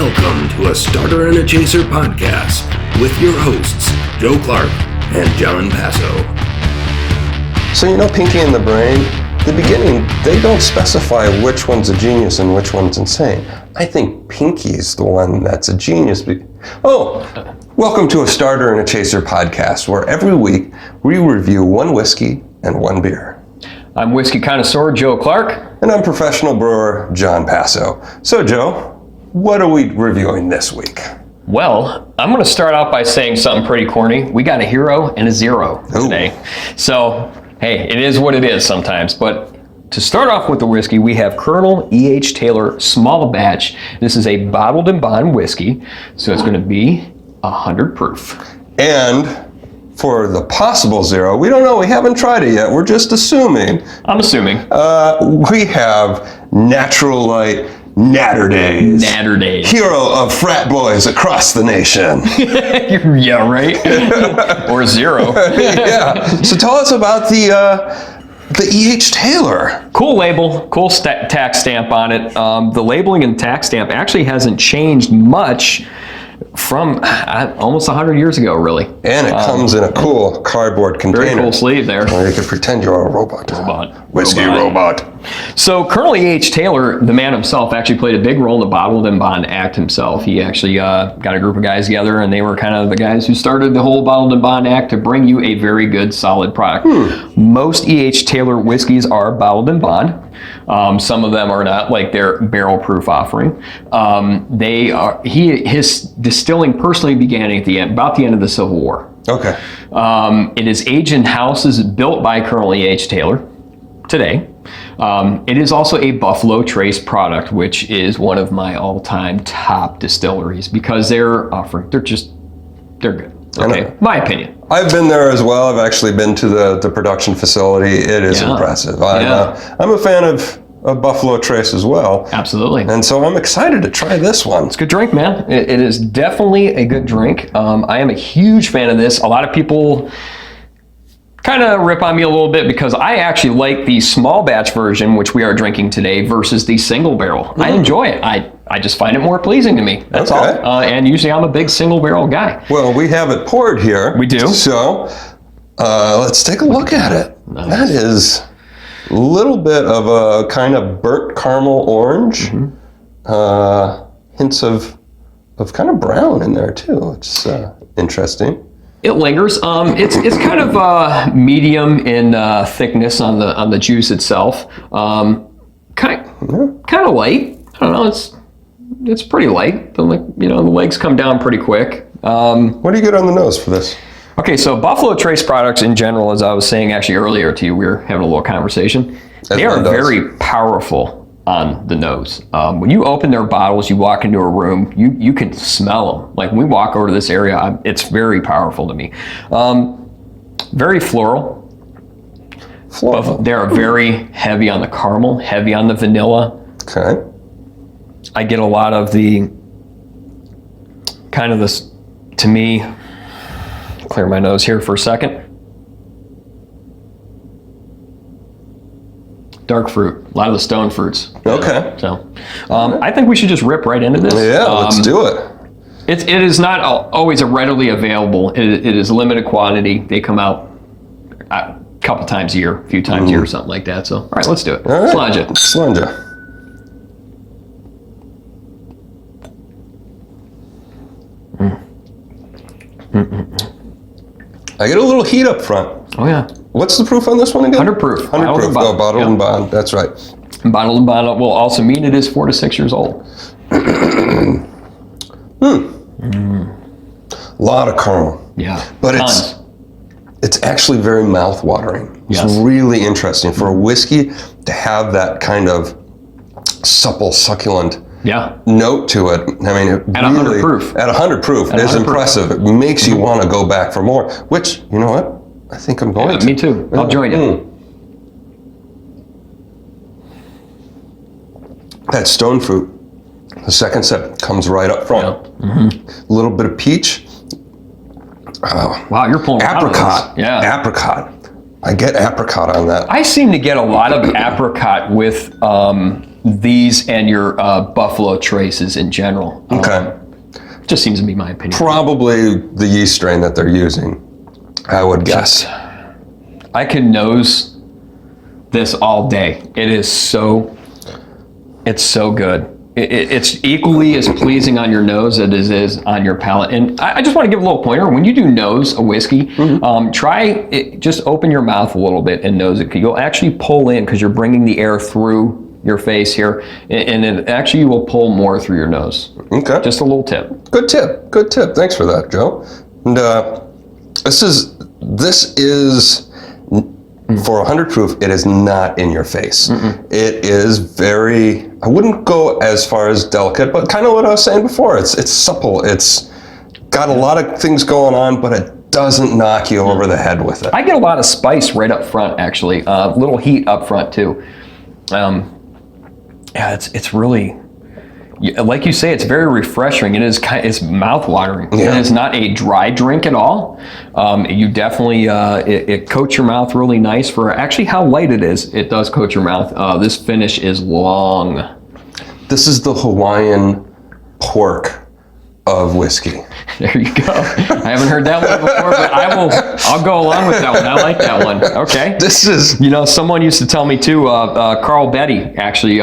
Welcome to a Starter and a Chaser podcast with your hosts, Joe Clarke and Jon Passow. So Pinky and the Brain, the beginning, they don't specify which one's a genius and which one's insane. I think Pinky's the one that's a genius. Welcome to a Starter and a Chaser podcast, where every week we review one whiskey and one beer. I'm Whiskey Connoisseur, Joe Clarke. And I'm Professional Brewer, Jon Passow. So Joe, what are we reviewing this week? Well, I'm going to start out by saying something pretty corny. We got a hero and a zero today. So, hey, it is what it is sometimes. But to start off with the whiskey, we have Colonel E.H. Taylor Small Batch. This is a bottled and bond whiskey, so it's going to be 100 proof. And for the possible zero, we don't know, we haven't tried it yet, we're just assuming. I'm assuming. We have Natural Light Naturdays. Naturdays. Hero of frat boys across the nation. Yeah, right? Or zero. Yeah. So tell us about the E.H. Taylor. Cool label, cool tax stamp on it. The labeling and tax stamp actually hasn't changed much from almost 100 years ago, really. And it comes in a cool cardboard container. Very cool sleeve there. Or you could pretend you're a robot. Whiskey robot. So Colonel E.H. Taylor, the man himself, actually played a big role in the Bottled and Bond Act himself. He actually got a group of guys together, and they were kind of the guys who started the whole Bottled and Bond Act to bring you a very good, solid product. Most E.H. Taylor whiskeys are bottled and bond. Some of them are not, like their barrel proof offering. His distilling personally began about the end of the Civil War. Okay. It is aged in houses built by Colonel E.H. Taylor today. It is also a Buffalo Trace product, which is one of my all-time top distilleries because they're good. Okay, my opinion. I've been there as well. I've actually been to the production facility. It is impressive. I'm a fan of Buffalo Trace as well. Absolutely. And so I'm excited to try this one. It's a good drink, man. It is definitely a good drink. I am a huge fan of this. A lot of people kind of rip on me a little bit because I actually like the small batch version, which we are drinking today, versus the single barrel. I enjoy it. I just find it more pleasing to me. That's all. And usually I'm a big single barrel guy. Well, we have it poured here. We do. So let's take a look at it. Nice. That is a little bit of a kind of burnt caramel orange. Hints of kind of brown in there too. It's interesting. It lingers. It's kind of medium in thickness on the juice itself. Kind of light. I don't know. It's pretty light. The legs come down pretty quick. What do you get on the nose for this? Okay, so Buffalo Trace products in general, as I was saying actually earlier to you, we were having a little conversation. They are very powerful on the nose. When you open their bottles, you walk into a room, you can smell them. Like when we walk over to this area, it's very powerful to me. Very floral. They are very heavy on the caramel, heavy on the vanilla. Okay. I get a lot of the kind of this, to me, clear my nose here for a second. Dark fruit, a lot of the stone fruits. Okay. So, I think we should just rip right into this. Yeah, let's do it. It is not always a readily available. It is limited quantity. They come out a couple times a year, a few times a year, or something like that. So, all right, let's do it. All right. Slanja. I get a little heat up front. Oh yeah. What's the proof on this one again? 100 proof. 100 proof. Bottled and bond. That's right. Bottled and bond will also mean it is 4 to 6 years old. A lot of caramel. Yeah. But it's actually very mouth-watering. It's Yes. really interesting for a whiskey to have that kind of supple, succulent note to it. I mean, it at 100 proof. At 100 proof. It's impressive. It makes you want to go back for more, which, you know what? I think I'm going to. Me too. I'll join you. That stone fruit, the second sip comes right up front. A little bit of peach. Wow, you're pulling apricot. Yeah. Apricot. I get apricot on that. I seem to get a lot of apricot with these and your Buffalo Traces in general. Okay. Just seems to be my opinion. Probably the yeast strain that they're using, I would guess. I can nose this all day. It's so good. It's equally as pleasing on your nose as it is on your palate. And I just want to give a little pointer. When you do nose a whiskey, try it, just open your mouth a little bit and nose it. You'll actually pull in because you're bringing the air through your face here, and it actually will pull more through your nose. Okay. Just a little tip. Good tip. Thanks for that, Joe. And this is for 100 proof. It is not in your face. It is very. I wouldn't go as far as delicate, but kind of what I was saying before. It's supple. It's got a lot of things going on, but it doesn't knock you over the head with it. I get a lot of spice right up front, actually. Little heat up front too. Yeah, it's really, like you say, it's very refreshing. It's mouth-watering. Yeah. It is not a dry drink at all. You definitely, it coats your mouth really nice for actually how light it is. It does coat your mouth. This finish is long. This is the Hawaiian pork of whiskey. There you go. I haven't heard that one before, but I'll go along with that one. I like that one. Okay. This is... someone used to tell me too, Carl Betty, actually,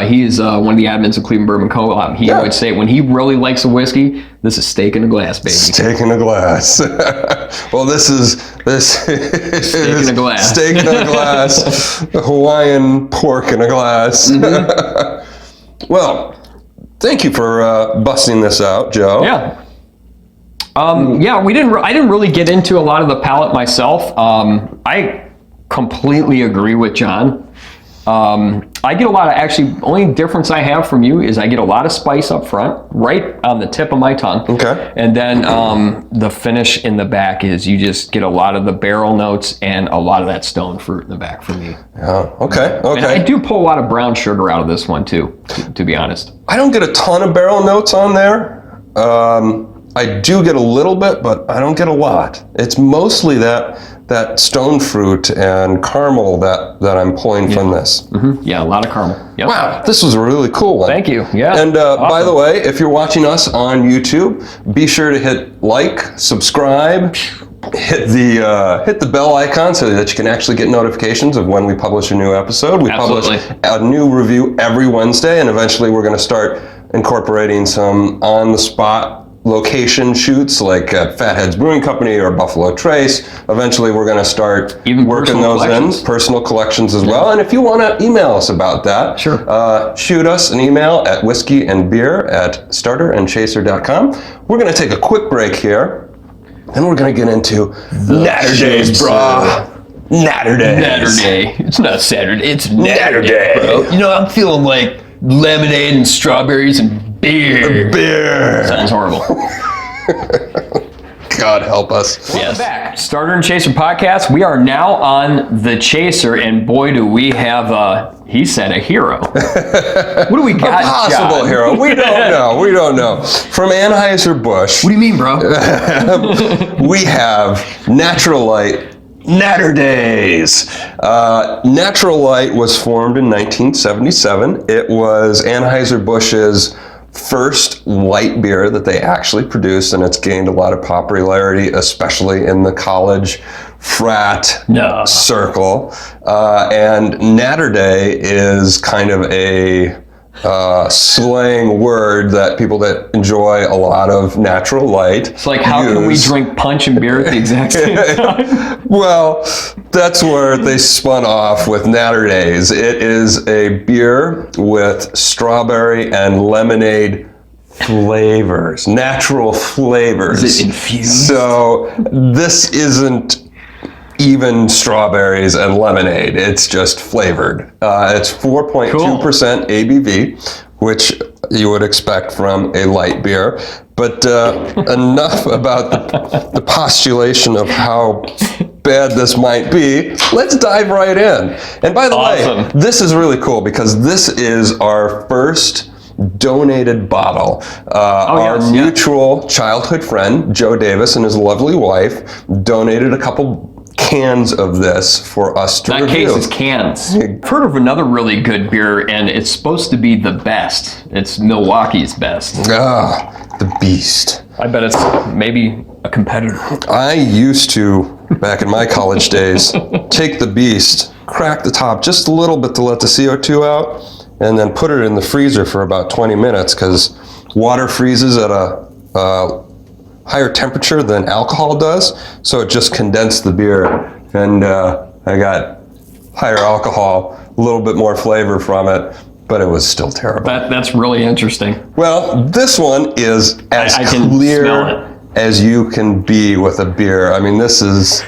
he's one of the admins of Cleveland Bourbon Co-op. He would say when he really likes a whiskey, this is steak in a glass, baby. Steak in a glass. Well, this is steak in a glass. Steak in a glass. Hawaiian pork in a glass. Well, thank you for busting this out, Joe. Yeah. I didn't really get into a lot of the palate myself. I completely agree with John. I get a lot of, actually, only difference I have from you is I get a lot of spice up front, right on the tip of my tongue. Okay. And then the finish in the back is you just get a lot of the barrel notes and a lot of that stone fruit in the back for me. Oh, okay. And I do pull a lot of brown sugar out of this one too, to be honest. I don't get a ton of barrel notes on there. I do get a little bit, but I don't get a lot. It's mostly that stone fruit and caramel that I'm pulling from this. Yeah, a lot of caramel. Yep. Wow, this was a really cool one. Thank you. Yeah. And by the way, if you're watching us on YouTube, be sure to hit like, subscribe, hit the bell icon so that you can actually get notifications of when we publish a new episode. We publish a new review every Wednesday, and eventually we're going to start incorporating some on-the-spot location shoots like at Fatheads Brewing Company or Buffalo Trace. Eventually we're going to start working those in, personal collections as well. And if you want to email us about that, shoot us an email at whiskeyandbeer@starterandchaser.com. We're going to take a quick break here, and we're going to get into Naturdays, brah. Naturdays. Naturday. It's not Saturday, it's Naturday, bro. I'm feeling like lemonade and strawberries and beer. Sounds horrible. God help us. Welcome back. Starter and Chaser podcast. We are now on the Chaser, and boy, do we have he said a hero. What do we got, A possible John? hero. We don't know. From Anheuser-Busch. What do you mean, bro? We have Natural Light Naturdays. Natural Light was formed in 1977. It was Anheuser-Busch's first light beer that they actually produced, and it's gained a lot of popularity, especially in the college frat circle. And Naturday is kind of a slang word that people that enjoy a lot of natural light It's like, how can we drink punch and beer at the exact same time? Well, that's where they spun off with Naturdays. It is a beer with strawberry and lemonade flavors, natural flavors. Is it infused? So this isn't even strawberries and lemonade. It's just flavored. It's 4.2% ABV, which you would expect from a light beer. But enough about the postulation of how bad this might be. Let's dive right in. And by the way, this is really cool because this is our first donated bottle. Our mutual childhood friend, Joe Davis, and his lovely wife donated a couple cans of this for us to review. That case is cans. I've heard of another really good beer, and it's supposed to be the best. It's Milwaukee's best. The beast. I bet it's maybe a competitor. I used to, back in my college days, take the beast, crack the top just a little bit to let the CO2 out, and then put it in the freezer for about 20 minutes because water freezes at a higher temperature than alcohol does, so it just condensed the beer, and I got higher alcohol, a little bit more flavor from it, but it was still terrible. That's really interesting. Well, this one is as clear as you can be with a beer. I mean, this is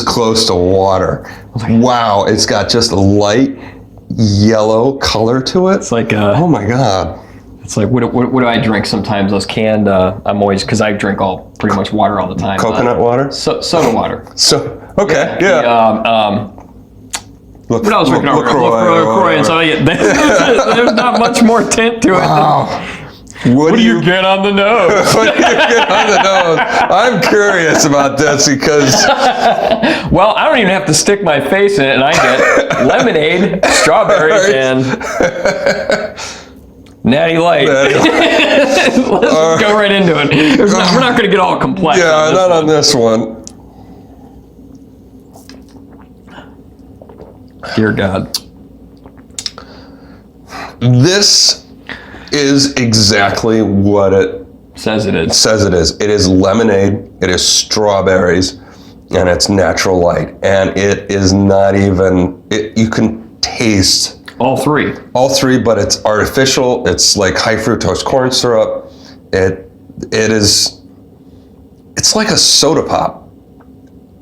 close to water. Wow, it's got just a light yellow color to it. It's like oh my God. It's like, what do I drink sometimes? Those canned, I'm always, because I drink pretty much water all the time. Coconut water? Soda water. Okay, yeah. What else drinking over? LaCroix and stuff. There's not much more tint to it. Wow. What do you get on the nose? What do you get on the nose? I'm curious about this because... Well, I don't even have to stick my face in it, and I get lemonade, strawberries, and... Natty Light. Let's just go right into it. We're not going to get all complex. Yeah, not on this one. Dear God. This is exactly what it says it is. It is lemonade, it is strawberries, and it's natural light. And it is not even, you can taste all three, but it's artificial. It's like high fructose corn syrup. It's like a soda pop.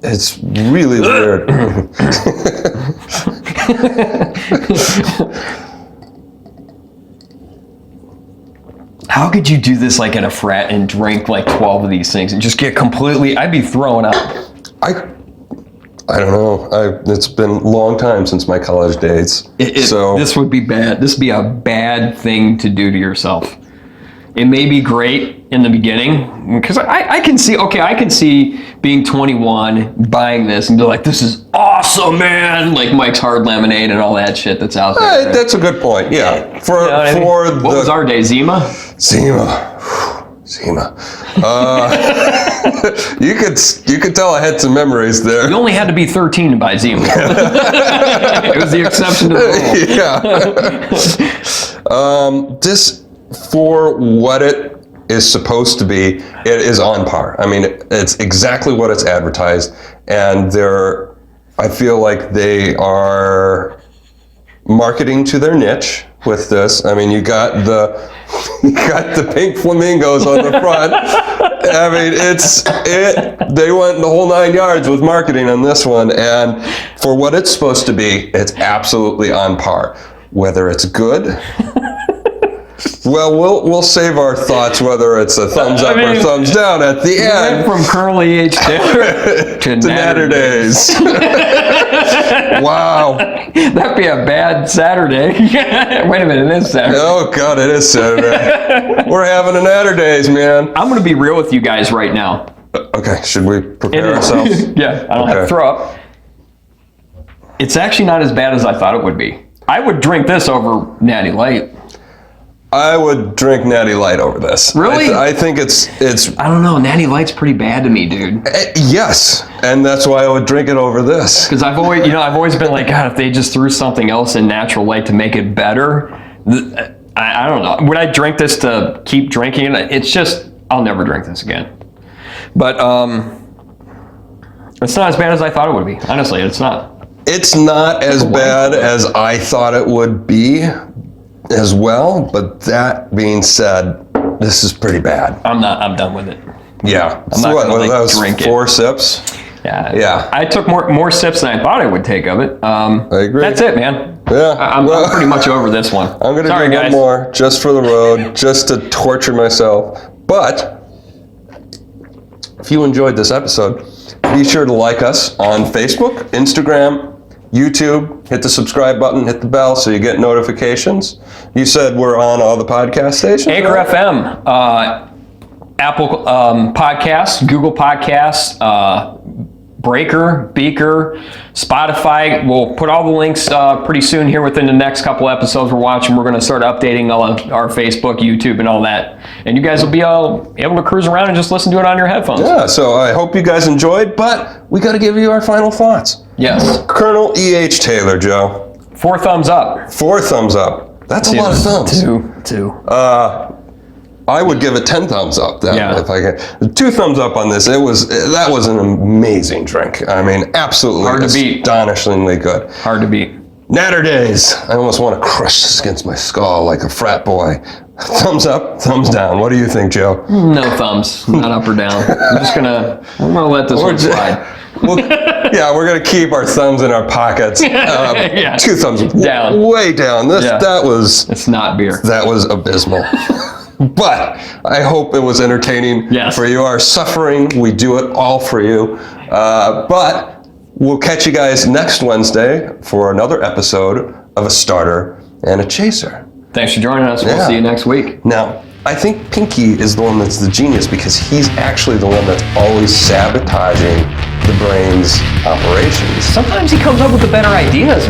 It's really weird. How could you do this like at a frat and drink like 12 of these things and just get completely, I'd be throwing up. I don't know. It's been a long time since my college days. So this would be bad. This would be a bad thing to do to yourself. It may be great in the beginning because I can see being 21, buying this and be like, this is awesome, man. Like Mike's Hard Lemonade and all that shit that's out there. Right? That's a good point. Yeah. What was our day? Zima. You could tell I had some memories there. You only had to be 13 to buy Zima. It was the exception to the rule. Yeah. This, for what it is supposed to be, it is on par. I mean, it's exactly what it's advertised, and I feel like they are marketing to their niche with this. I mean, you got the pink flamingos on the front. I mean, they went the whole 9 yards with marketing on this one, and for what it's supposed to be, it's absolutely on par. Whether it's good, well, we'll save our thoughts whether it's a thumbs up or thumbs down at the end. From Curly H. Dinner to Naturdays. Wow. That'd be a bad Saturday. Wait a minute, it is Saturday. Oh, God, it is Saturday. We're having a Naturdays, man. I'm going to be real with you guys right now. Okay, should we prepare ourselves? Yeah, I don't have to throw up. It's actually not as bad as I thought it would be. I would drink this over Natty Light. I would drink Natty Light over this. Really? I think it's. I don't know. Natty Light's pretty bad to me, dude. Yes, and that's why I would drink it over this. Because I've always been like, God, if they just threw something else in Natural Light to make it better, I don't know. Would I drink this to keep drinking it? It's just, I'll never drink this again. But it's not as bad as I thought it would be. Honestly, it's not. It's not as bad as I thought it would be as well, but that being said, this is pretty bad. I'm done with it. Yeah. I'm not gonna drink 4 sips? Yeah. I took more sips than I thought I would take of it. I agree. That's it, man. Yeah. I'm pretty much over this one. I'm going to do one more just for the road, just to torture myself. But if you enjoyed this episode, be sure to like us on Facebook, Instagram, YouTube, hit the subscribe button, hit the bell so you get notifications. You said we're on all the podcast stations? Anchor FM, Apple Podcasts, Google Podcasts, Breaker, Beaker, Spotify. We'll put all the links pretty soon here within the next couple episodes we're watching. We're going to start updating all of our Facebook, YouTube, and all that. And you guys will be able to cruise around and just listen to it on your headphones. Yeah, so I hope you guys enjoyed, but we got to give you our final thoughts. Yes. Colonel E.H. Taylor, Joe. 4 thumbs up. 4 thumbs up. That's a lot of thumbs. Two. I would give it 10 thumbs up. If I get 2 thumbs up on this. That was an amazing drink. I mean, absolutely astonishingly good. Hard to beat. Naturdays. I almost want to crush this against my skull like a frat boy. Thumbs up, thumbs down. What do you think, Joe? No thumbs, not up or down. I'm gonna let this one slide. We're gonna keep our thumbs in our pockets. 2 thumbs down, way down. It's not beer. That was abysmal. But I hope it was entertaining for you. Our suffering, we do it all for you. But we'll catch you guys next Wednesday for another episode of A Starter and a Chaser. Thanks for joining us. We'll see you next week. Now, I think Pinky is the one that's the genius because he's actually the one that's always sabotaging the brain's operations. Sometimes he comes up with the better ideas.